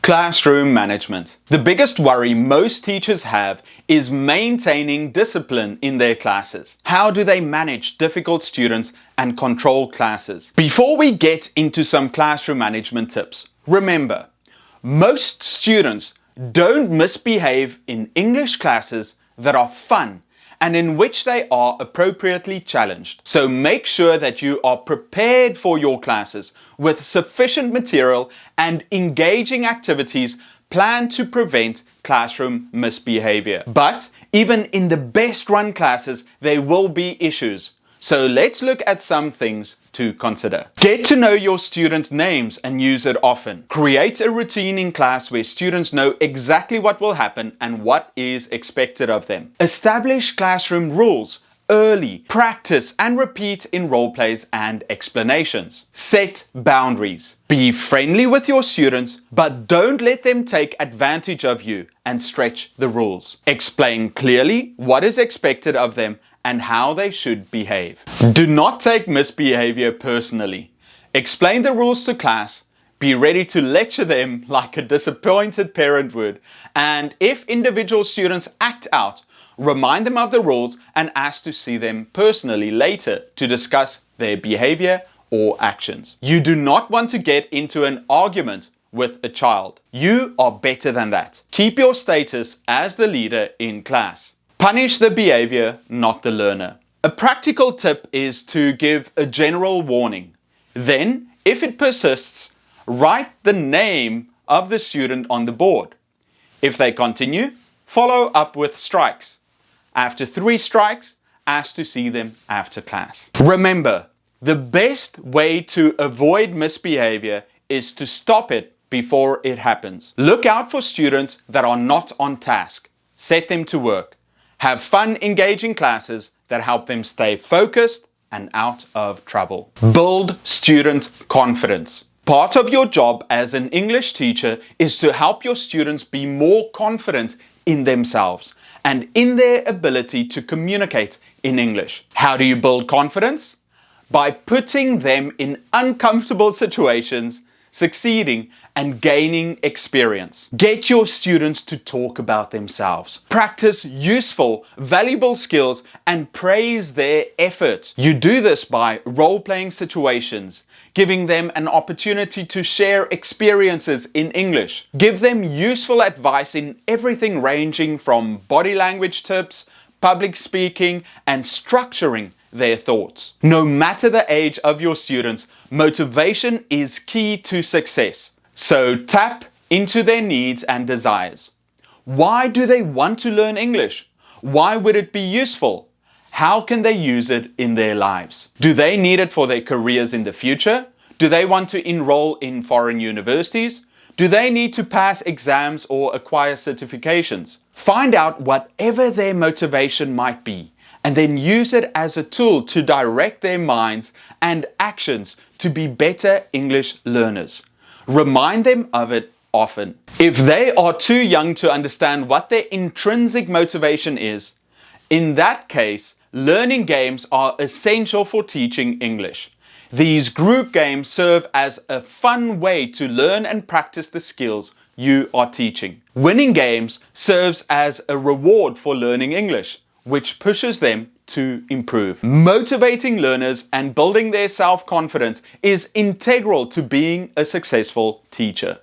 Classroom management. The biggest worry most teachers have is maintaining discipline in their classes. How do they manage difficult students and control classes? Before we get into some classroom management tips, remember, most students don't misbehave in English classes that are fun and in which they are appropriately challenged. So make sure that you are prepared for your classes with sufficient material and engaging activities planned to prevent classroom misbehavior. But even in the best run classes, there will be issues. So let's look at some things to consider. Get to know your students' names and use it often. Create a routine in class where students know exactly what will happen and what is expected of them. Establish classroom rules early. Practice and repeat in role plays and explanations. Set boundaries. Be friendly with your students, but don't let them take advantage of you and stretch the rules. Explain clearly what is expected of them and how they should behave. Do not take misbehavior personally. Explain the rules to class, be ready to lecture them like a disappointed parent would, and if individual students act out, remind them of the rules and ask to see them personally later to discuss their behavior or actions. You do not want to get into an argument with a child. You are better than that. Keep your status as the leader in class. Punish the behavior, not the learner. A practical tip is to give a general warning. Then, if it persists, write the name of the student on the board. If they continue, follow up with strikes. After 3 strikes, ask to see them after class. Remember, the best way to avoid misbehavior is to stop it before it happens. Look out for students that are not on task. Set them to work. Have fun engaging classes that help them stay focused and out of trouble. Build student confidence. Part of your job as an English teacher is to help your students be more confident in themselves and in their ability to communicate in English. How do you build confidence? By putting them in uncomfortable situations, succeeding, and gaining experience. Get your students to talk about themselves. Practice useful, valuable skills and praise their effort. You do this by role-playing situations, giving them an opportunity to share experiences in English. Give them useful advice in everything ranging from body language tips, public speaking, and structuring their thoughts. No matter the age of your students, motivation is key to success. So tap into their needs and desires. Why do they want to learn English? Why would it be useful? How can they use it in their lives? Do they need it for their careers in the future? Do they want to enroll in foreign universities? Do they need to pass exams or acquire certifications? Find out whatever their motivation might be, and then use it as a tool to direct their minds and actions to be better English learners. Remind them of it often. If they are too young to understand what their intrinsic motivation is, in that case, learning games are essential for teaching English. These group games serve as a fun way to learn and practice the skills you are teaching. Winning games serves as a reward for learning English, which pushes them to improve. Motivating learners and building their self-confidence is integral to being a successful teacher.